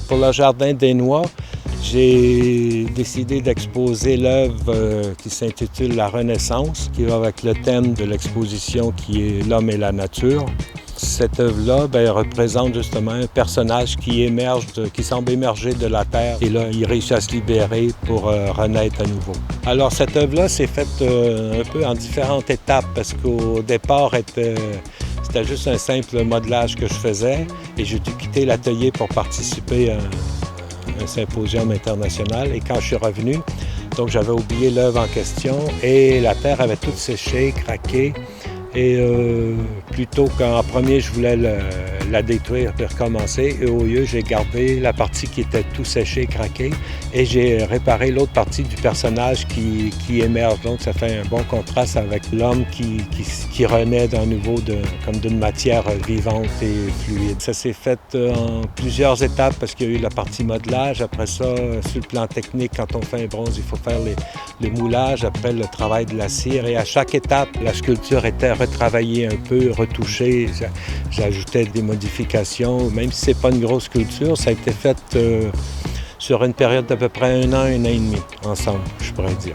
Pour le Jardin des Noix, j'ai décidé d'exposer l'œuvre qui s'intitule La Renaissance, qui va avec le thème de l'exposition qui est l'homme et la nature. Cette œuvre-là représente justement un personnage qui semble émerger de la terre et là, il réussit à se libérer pour renaître à nouveau. Alors cette œuvre-là s'est faite un peu en différentes étapes parce qu'au départ, c'était juste un simple modelage que je faisais et j'ai dû quitter l'atelier pour participer à un symposium international. Et quand je suis revenu, donc j'avais oublié l'œuvre en question et la terre avait toute séché, craqué. Et plutôt qu'en premier, je voulais la détruire et recommencer. Et au lieu, j'ai gardé la partie qui était tout séchée, craquée, et j'ai réparé l'autre partie du personnage qui émerge. Donc, ça fait un bon contraste avec l'homme qui renaît d'un nouveau, comme d'une matière vivante et fluide. Ça s'est fait en plusieurs étapes parce qu'il y a eu la partie modelage. Après ça, sur le plan technique, quand on fait un bronze, il faut faire le moulage. Après, le travail de la cire. Et à chaque étape, la sculpture était retravaillée un peu, retouchée. J'ajoutais des modifications. Même si c'est pas une grosse sculpture, ça a été fait sur une période d'à peu près 1 an et demi ensemble, je pourrais dire.